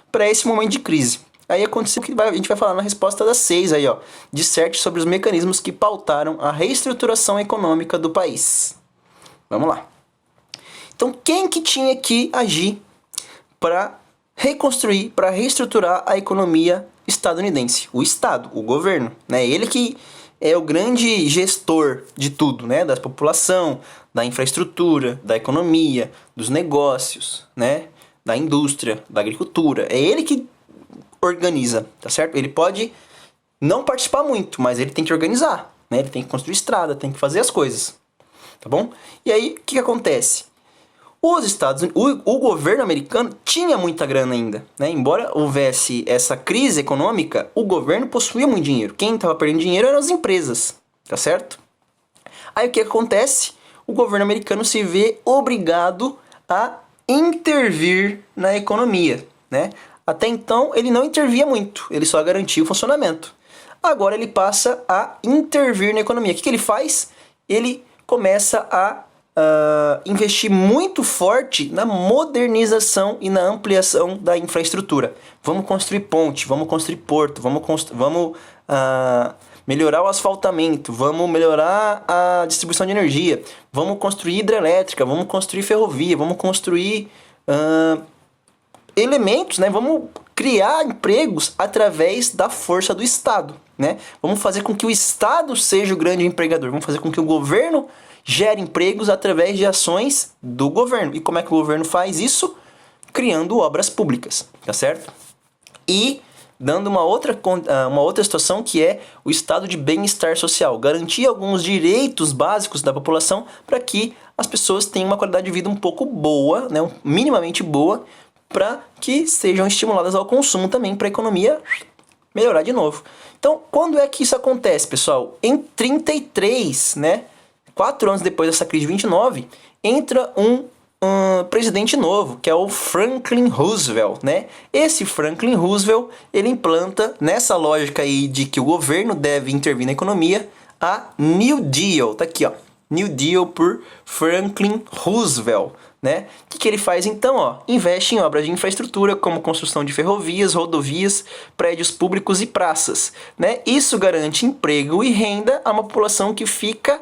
[SPEAKER 1] para esse momento de crise? Aí aconteceu o que a gente vai falar na resposta das 6 aí, ó, disserte sobre os mecanismos que pautaram a reestruturação econômica do país. Vamos lá. Então quem que tinha que agir para reconstruir, para reestruturar a economia estadunidense? O Estado, o governo, né? Ele que é o grande gestor de tudo, né? Da população, da infraestrutura, da economia, dos negócios, né? Da indústria, da agricultura. É ele que organiza, tá certo? Ele pode não participar muito, mas ele tem que organizar, né? Ele tem que construir estrada, tem que fazer as coisas, tá bom? E aí, o que acontece? O governo americano tinha muita grana ainda, né? Embora houvesse essa crise econômica, o governo possuía muito dinheiro. Quem estava perdendo dinheiro eram as empresas, tá certo? Aí o que acontece? O governo americano se vê obrigado a intervir na economia, né? Até então ele não intervia muito, ele só garantia o funcionamento. Agora ele passa a intervir na economia. O que ele faz? Ele começa a investir muito forte na modernização e na ampliação da infraestrutura. Vamos construir ponte, vamos construir porto, vamos melhorar o asfaltamento, vamos melhorar a distribuição de energia, vamos construir hidrelétrica, vamos construir ferrovia, vamos construir elementos, né? Vamos criar empregos através da força do Estado, né? Vamos fazer com que o Estado seja o grande empregador, vamos fazer com que o governo gera empregos através de ações do governo. E como é que o governo faz isso? Criando obras públicas, tá certo? E dando uma outra situação que é o estado de bem-estar social. Garantir alguns direitos básicos da população para que as pessoas tenham uma qualidade de vida um pouco boa, né, minimamente boa, para que sejam estimuladas ao consumo também, para a economia melhorar de novo. Então, quando é que isso acontece, pessoal? Em 33, né, 4 anos depois dessa crise de 29, entra um presidente novo, que é o Franklin Roosevelt, né? Esse Franklin Roosevelt, ele implanta, nessa lógica aí de que o governo deve intervir na economia, a New Deal. Tá aqui, ó. New Deal por Franklin Roosevelt, né? O que ele faz então, ó? Investe em obras de infraestrutura, como construção de ferrovias, rodovias, prédios públicos e praças, né? Isso garante emprego e renda a uma população que fica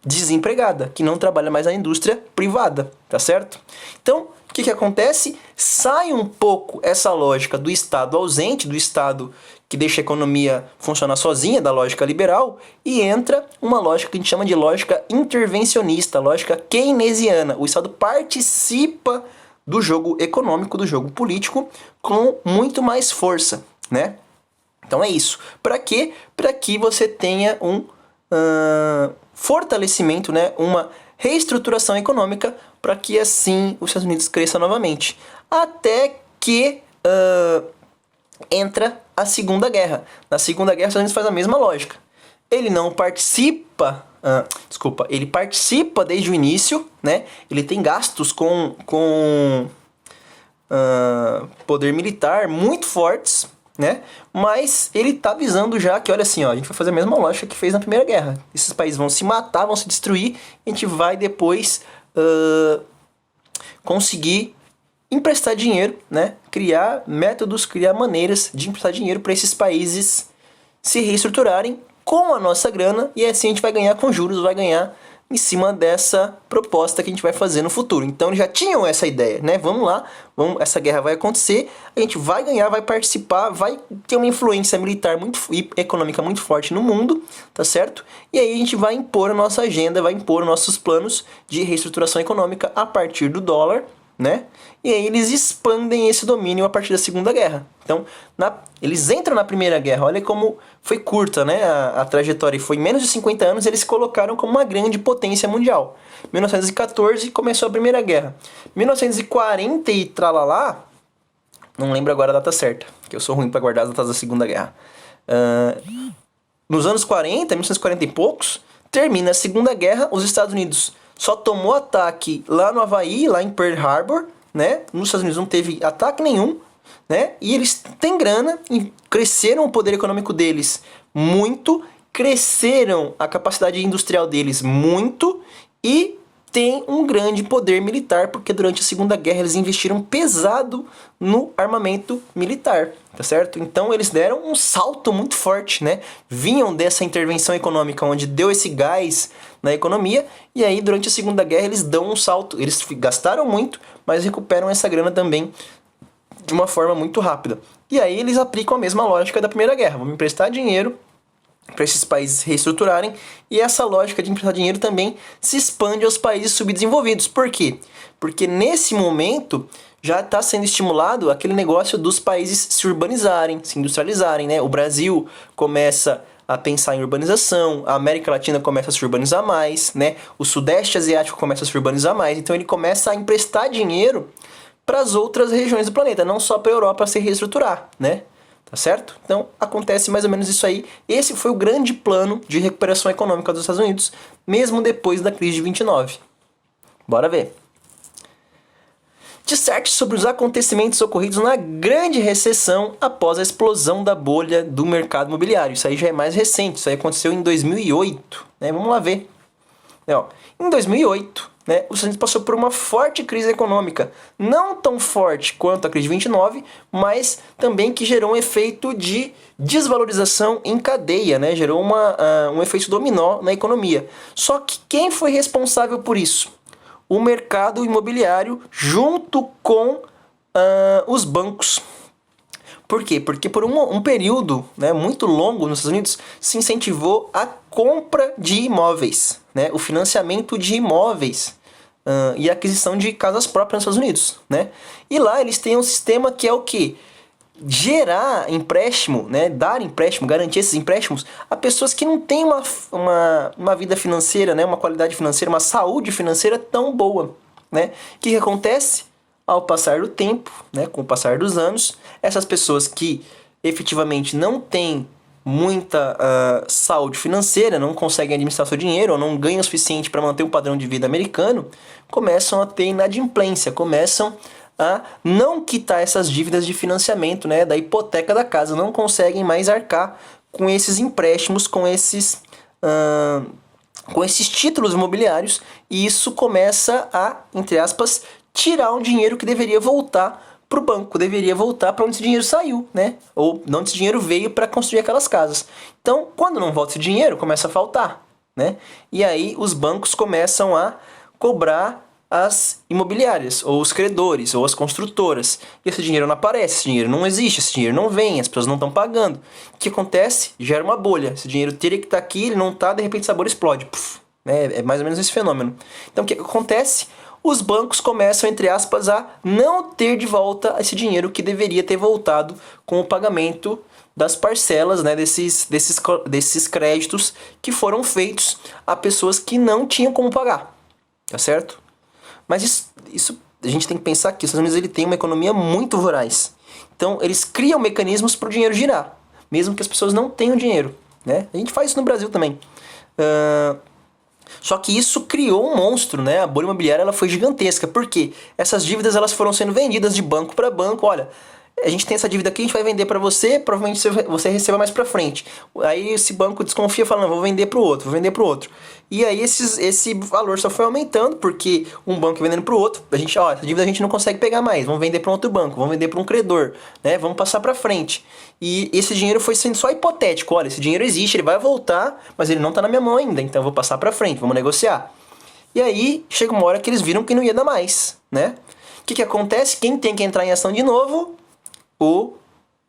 [SPEAKER 1] desempregada, que não trabalha mais na indústria privada, tá certo? Então, o que acontece? Sai um pouco essa lógica do Estado ausente, do Estado que deixa a economia funcionar sozinha, da lógica liberal, e entra uma lógica que a gente chama de lógica intervencionista, lógica keynesiana. O Estado participa do jogo econômico, do jogo político, com muito mais força, né? Então é isso. Para quê? Para que você tenha um fortalecimento, né, uma reestruturação econômica para que assim os Estados Unidos cresçam novamente. Até que entra a Segunda Guerra. Na Segunda Guerra os Estados Unidos faz a mesma lógica. Ele não participa, ele participa desde o início, né? Ele tem gastos com poder militar muito fortes, né? Mas ele tá avisando já que, olha assim, ó, a gente vai fazer a mesma lógica que fez na Primeira Guerra. Esses países vão se matar, vão se destruir, a gente vai depois conseguir emprestar dinheiro, né? Criar métodos, criar maneiras de emprestar dinheiro para esses países se reestruturarem com a nossa grana, e assim a gente vai ganhar com juros, vai ganhar em cima dessa proposta que a gente vai fazer no futuro. Então eles já tinham essa ideia, né? Vamos lá, essa guerra vai acontecer, a gente vai ganhar, vai participar, vai ter uma influência militar e econômica muito forte no mundo, tá certo? E aí a gente vai impor a nossa agenda, vai impor nossos planos de reestruturação econômica a partir do dólar, né? E aí eles expandem esse domínio a partir da Segunda Guerra. Então, eles entram na Primeira Guerra. Olha como foi curta, né? A trajetória foi em menos de 50 anos, eles se colocaram como uma grande potência mundial. 1914 começou a Primeira Guerra. 1940 e tralalá, não lembro agora a data certa, que eu sou ruim para guardar as datas da Segunda Guerra. Nos anos 40, 1940 e poucos, termina a Segunda Guerra, os Estados Unidos só tomou ataque lá no Havaí, lá em Pearl Harbor, né? Nos Estados Unidos não teve ataque nenhum, né? E eles têm grana, cresceram o poder econômico deles muito, cresceram a capacidade industrial deles muito e tem um grande poder militar, porque durante a Segunda Guerra eles investiram pesado no armamento militar, tá certo? Então eles deram um salto muito forte, né? Vinham dessa intervenção econômica onde deu esse gás na economia, e aí durante a Segunda Guerra eles dão um salto, eles gastaram muito, mas recuperam essa grana também de uma forma muito rápida. E aí eles aplicam a mesma lógica da Primeira Guerra, vamos emprestar dinheiro para esses países reestruturarem, e essa lógica de emprestar dinheiro também se expande aos países subdesenvolvidos. Por quê? Porque nesse momento já está sendo estimulado aquele negócio dos países se urbanizarem, se industrializarem, né? O Brasil começa a pensar em urbanização, a América Latina começa a se urbanizar mais, né? O Sudeste Asiático começa a se urbanizar mais, então ele começa a emprestar dinheiro para as outras regiões do planeta, não só para a Europa se reestruturar, né? Tá certo? Então, acontece mais ou menos isso aí. Esse foi o grande plano de recuperação econômica dos Estados Unidos, mesmo depois da crise de 29. Bora ver. Disserte sobre os acontecimentos ocorridos na grande recessão após a explosão da bolha do mercado imobiliário. Isso aí já é mais recente, isso aí aconteceu em 2008. Né? Vamos lá ver. Em 2008, né, os Estados Unidos passou por uma forte crise econômica, não tão forte quanto a crise de 29, mas também que gerou um efeito de desvalorização em cadeia, né, gerou um efeito dominó na economia. Só que quem foi responsável por isso? O mercado imobiliário junto com os bancos. Por quê? Porque por um período, né, muito longo nos Estados Unidos se incentivou a compra de imóveis, né, o financiamento de imóveis e a aquisição de casas próprias nos Estados Unidos. Né? E lá eles têm um sistema que é o quê? gerar empréstimo, né, dar empréstimo, garantir esses empréstimos a pessoas que não têm uma vida financeira, né, uma qualidade financeira, uma saúde financeira tão boa, né? O que acontece? Ao passar do tempo, né, com o passar dos anos, essas pessoas que efetivamente não têm muita saúde financeira, não conseguem administrar seu dinheiro ou não ganham o suficiente para manter um padrão de vida americano, começam a ter inadimplência, começam a não quitar essas dívidas de financiamento, né, da hipoteca da casa, não conseguem mais arcar com esses empréstimos, com esses títulos imobiliários, e isso começa a, entre aspas, tirar um dinheiro que deveria voltar para o banco, deveria voltar para onde esse dinheiro saiu, né? Ou de onde esse dinheiro veio para construir aquelas casas. Então, quando não volta esse dinheiro, começa a faltar, né? E aí os bancos começam a cobrar as imobiliárias, ou os credores, ou as construtoras. E esse dinheiro não aparece, esse dinheiro não existe, esse dinheiro não vem, as pessoas não estão pagando. O que acontece? Gera uma bolha. Esse dinheiro teria que estar aqui, ele não está, de repente essa bolha explode. Puf, né? É mais ou menos esse fenômeno. Então o que acontece? Os bancos começam, entre aspas, a não ter de volta esse dinheiro que deveria ter voltado com o pagamento das parcelas, né, desses créditos que foram feitos a pessoas que não tinham como pagar, tá certo? Mas isso a gente tem que pensar que os Estados Unidos ele tem uma economia muito voraz. Então eles criam mecanismos para o dinheiro girar, mesmo que as pessoas não tenham dinheiro, né? A gente faz isso no Brasil também. Só que isso criou um monstro, né? A bolha imobiliária ela foi gigantesca. Por quê? Essas dívidas elas foram sendo vendidas de banco para banco. Olha, a gente tem essa dívida aqui, a gente vai vender para você, provavelmente você receba mais para frente. Aí esse banco desconfia falando, vou vender para o outro, vou vender para o outro. E aí esse valor só foi aumentando, porque um banco vendendo para o outro, a gente, ó, essa dívida a gente não consegue pegar mais, vamos vender para um outro banco, vamos vender para um credor, né? Vamos passar para frente. E esse dinheiro foi sendo só hipotético, olha, esse dinheiro existe, ele vai voltar, mas ele não está na minha mão ainda, então eu vou passar para frente, vamos negociar. E aí chega uma hora que eles viram que não ia dar mais, né? O que acontece? Quem tem que entrar em ação de novo? O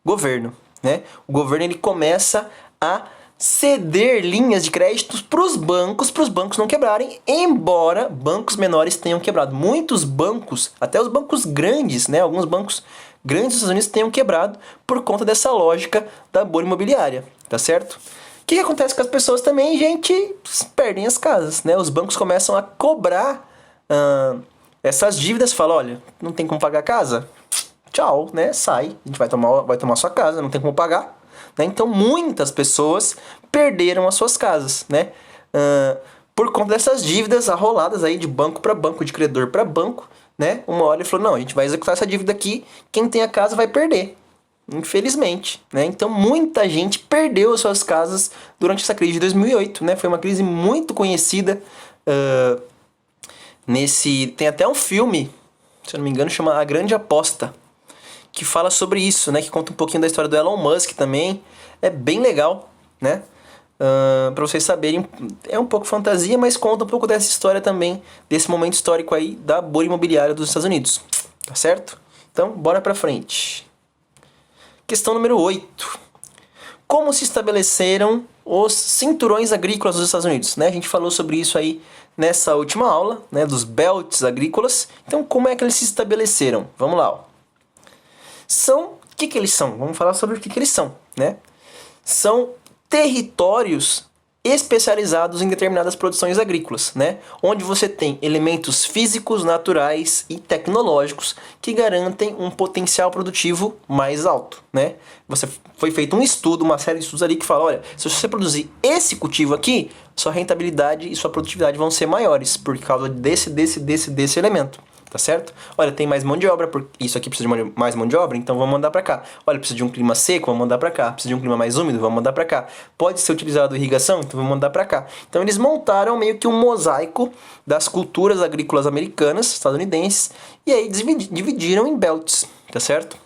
[SPEAKER 1] governo, né? O governo ele começa a ceder linhas de créditos para os bancos não quebrarem, embora bancos menores tenham quebrado. Muitos bancos, até os bancos grandes, né? Alguns bancos grandes dos Estados Unidos tenham quebrado por conta dessa lógica da bolha imobiliária, tá certo? O que acontece com as pessoas também, gente? Perdem as casas, né? Os bancos começam a cobrar essas dívidas, falam, olha, não tem como pagar a casa? Tchau, né? Sai, a gente vai tomar sua casa, não tem como pagar, né? Então muitas pessoas perderam as suas casas, né? Por conta dessas dívidas arroladas aí de banco para banco, de credor para banco, né? Uma hora ele falou, não, a gente vai executar essa dívida aqui, quem tem a casa vai perder, infelizmente, né? Então muita gente perdeu as suas casas durante essa crise de 2008, né? Foi uma crise muito conhecida. Tem até um filme, se eu não me engano, chama A Grande Aposta, que fala sobre isso, né? Que conta um pouquinho da história do Elon Musk também. É bem legal, né? Para vocês saberem, é um pouco fantasia, mas conta um pouco dessa história também, desse momento histórico aí da bolha imobiliária dos Estados Unidos. Tá certo? Então, bora pra frente. Questão número 8. Como se estabeleceram os cinturões agrícolas dos Estados Unidos, né? A gente falou sobre isso aí nessa última aula, né? Dos belts agrícolas. Então, como é que eles se estabeleceram? Vamos lá, ó. O que eles são? Vamos falar sobre o que eles são, né? São territórios especializados em determinadas produções agrícolas, né? Onde você tem elementos físicos, naturais e tecnológicos que garantem um potencial produtivo mais alto, né? Foi feito um estudo, uma série de estudos ali que fala, olha, se você produzir esse cultivo aqui, sua rentabilidade e sua produtividade vão ser maiores por causa desse elemento. Tá certo? Olha, tem mais mão de obra, isso aqui precisa de mais mão de obra, então vamos mandar para cá. Olha, precisa de um clima seco, vamos mandar para cá. Precisa de um clima mais úmido, vamos mandar para cá. Pode ser utilizado irrigação, então vamos mandar para cá. Então eles montaram meio que um mosaico das culturas agrícolas americanas, estadunidenses, e aí dividiram em belts, tá certo?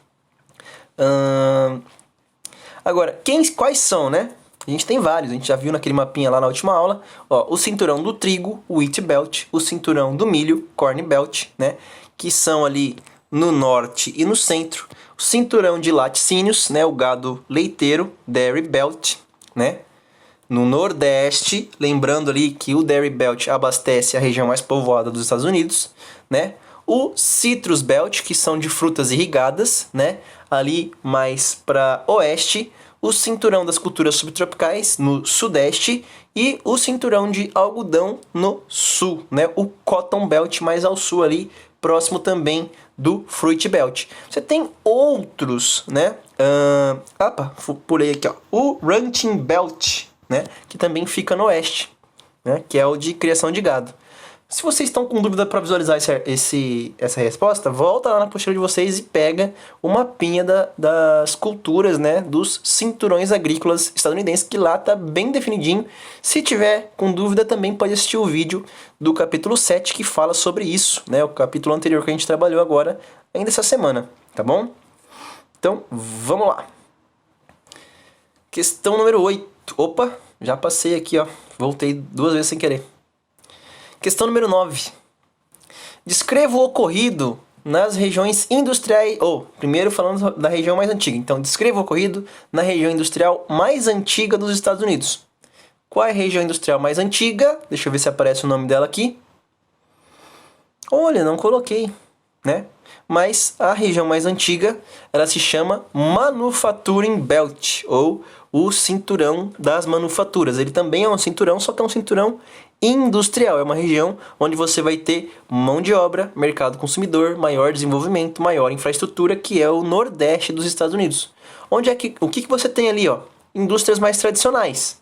[SPEAKER 1] Agora, quais são, né? A gente tem vários, a gente já viu naquele mapinha lá na última aula, ó, o cinturão do trigo, o wheat belt, o cinturão do milho, corn belt, né, que são ali no norte e no centro, o cinturão de laticínios, né, o gado leiteiro, dairy belt, né, no nordeste, lembrando ali que o dairy belt abastece a região mais povoada dos Estados Unidos, né, o Citrus Belt, que são de frutas irrigadas, né? Ali mais para oeste, o cinturão das culturas subtropicais no sudeste e o cinturão de algodão no sul, né? O Cotton Belt mais ao sul ali, próximo também do Fruit Belt. Você tem outros, né? Pulei aqui, ó. O Ranching Belt, né? Que também fica no oeste, né? Que é o de criação de gado. Se vocês estão com dúvida para visualizar essa resposta, volta lá na apostila de vocês e pega o mapinha das culturas, né, dos cinturões agrícolas estadunidenses, que lá tá bem definidinho. Se tiver com dúvida, também pode assistir o vídeo do capítulo 7 que fala sobre isso, né, o capítulo anterior que a gente trabalhou agora, ainda essa semana, tá bom? Então, vamos lá. Questão número 8. Opa, já passei aqui, ó. Voltei 2 vezes sem querer. Questão número 9. Descreva o ocorrido nas regiões industriais... primeiro falando da região mais antiga. Então, descreva o ocorrido na região industrial mais antiga dos Estados Unidos. Qual é a região industrial mais antiga? Deixa eu ver se aparece o nome dela aqui. Olha, não coloquei, né? Mas a região mais antiga, ela se chama Manufacturing Belt, ou o cinturão das manufaturas. Ele também é um cinturão, só que é um cinturão industrial. É uma região onde você vai ter mão de obra, mercado consumidor, maior desenvolvimento, maior infraestrutura, que é o nordeste dos Estados Unidos. O que você tem ali, ó? Indústrias mais tradicionais: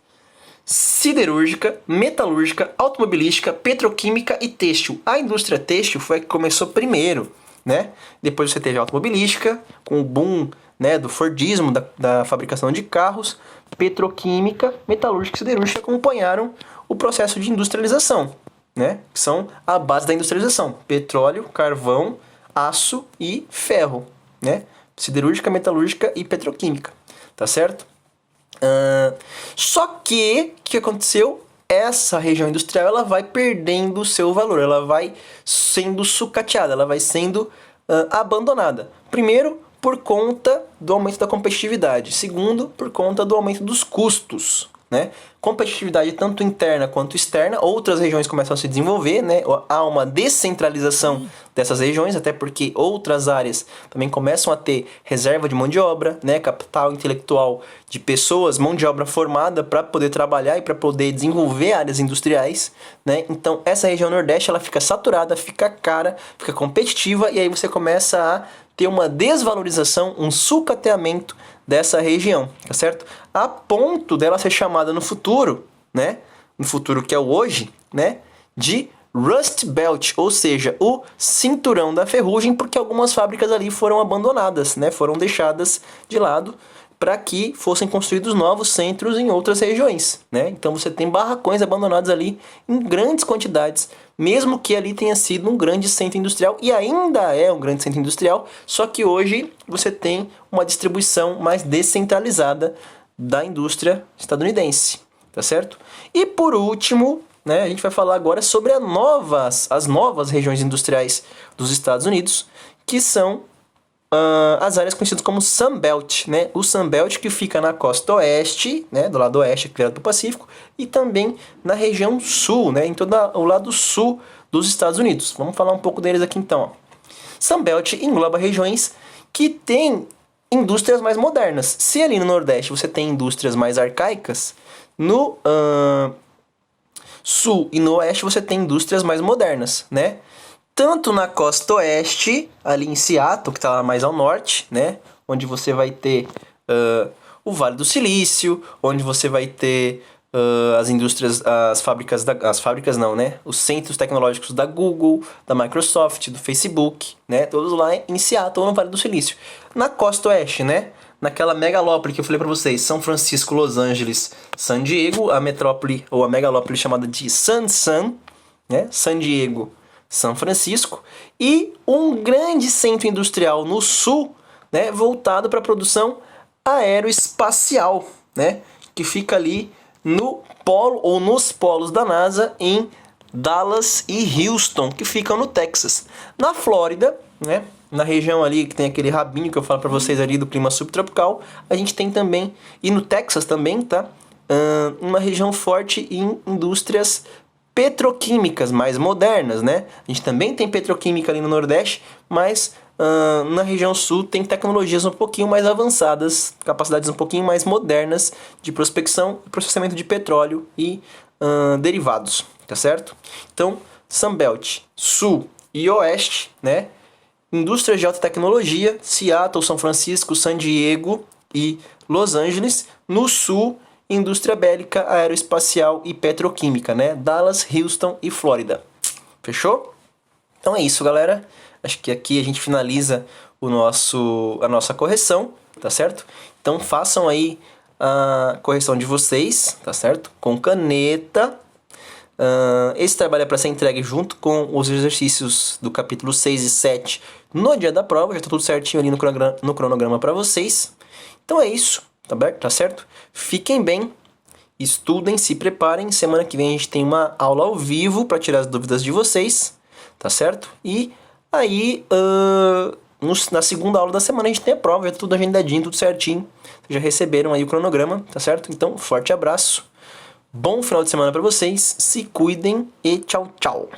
[SPEAKER 1] siderúrgica, metalúrgica, automobilística, petroquímica e têxtil. A indústria têxtil foi a que começou primeiro, né? Depois você teve a automobilística, com o boom, né, do Fordismo, da fabricação de carros. Petroquímica, metalúrgica e siderúrgica acompanharam o processo de industrialização, né? Que são a base da industrialização: petróleo, carvão, aço e ferro, né? Siderúrgica, metalúrgica e petroquímica, tá certo? Só que, o que aconteceu? Essa região industrial, ela vai perdendo o seu valor, ela vai sendo sucateada, ela vai sendo abandonada. Primeiro, por conta do aumento da competitividade. Segundo, por conta do aumento dos custos, né? Competitividade tanto interna quanto externa. Outras regiões começam a se desenvolver, né? Há uma descentralização dessas regiões, até porque outras áreas também começam a ter reserva de mão de obra, né? Capital intelectual de pessoas, mão de obra formada para poder trabalhar e para poder desenvolver áreas industriais, né? Então essa região nordeste, ela fica saturada, fica cara, fica competitiva, e aí você começa a ter uma desvalorização, um sucateamento dessa região, tá certo? A ponto dela ser chamada no futuro, né? No futuro que é o hoje, né? De Rust Belt, ou seja, o cinturão da ferrugem, porque algumas fábricas ali foram abandonadas, né? Foram deixadas de lado para que fossem construídos novos centros em outras regiões, né? Então você tem barracões abandonados ali em grandes quantidades, mesmo que ali tenha sido um grande centro industrial, e ainda é um grande centro industrial, só que hoje você tem uma distribuição mais descentralizada da indústria estadunidense, tá certo? E por último, né, a gente vai falar agora sobre as novas regiões industriais dos Estados Unidos, que são as áreas conhecidas como Sunbelt, né? O Sunbelt, que fica na costa oeste, né? Do lado oeste, criado do Pacífico, e também na região sul, né? Em todo o lado sul dos Estados Unidos. Vamos falar um pouco deles aqui então, ó. Sunbelt engloba regiões que têm indústrias mais modernas. Se ali no Nordeste você tem indústrias mais arcaicas, no Sul e no Oeste você tem indústrias mais modernas, né? Tanto na costa oeste, ali em Seattle, que está lá mais ao norte, né? Onde você vai ter o Vale do Silício, onde você vai ter as indústrias, as fábricas não, né? Os centros tecnológicos da Google, da Microsoft, do Facebook, né? Todos lá em Seattle, no Vale do Silício. Na costa oeste, né? Naquela megalópole que eu falei para vocês, São Francisco, Los Angeles, San Diego, a metrópole ou a megalópole chamada de San, né? San Diego, São Francisco, e um grande centro industrial no sul, né, voltado para a produção aeroespacial, né, que fica ali no polo ou nos polos da NASA em Dallas e Houston, que ficam no Texas. Na Flórida, né, na região ali que tem aquele rabinho que eu falo para vocês ali do clima subtropical, a gente tem também, e no Texas também, tá, uma região forte em indústrias petroquímicas mais modernas, né? A gente também tem petroquímica ali no Nordeste, mas na região sul tem tecnologias um pouquinho mais avançadas, capacidades um pouquinho mais modernas de prospecção e processamento de petróleo e derivados, tá certo? Então, Sunbelt, Sul e Oeste, né? Indústrias de alta tecnologia, Seattle, São Francisco, San Diego e Los Angeles. No Sul, indústria bélica, aeroespacial e petroquímica, né? Dallas, Houston e Flórida. Fechou? Então é isso, galera. Acho que aqui a gente finaliza a nossa correção, tá certo? Então façam aí a correção de vocês, tá certo? Com caneta. Esse trabalho é para ser entregue junto com os exercícios do capítulo 6 e 7 no dia da prova. Já tá tudo certinho ali no cronograma para vocês. Então é isso, tá certo? Fiquem bem, estudem, se preparem. Semana que vem a gente tem uma aula ao vivo para tirar as dúvidas de vocês, tá certo? E aí, na segunda aula da semana a gente tem a prova, já tá tudo agendadinho, tudo certinho. Vocês já receberam aí o cronograma, tá certo? Então, forte abraço. Bom final de semana para vocês, se cuidem e tchau, tchau.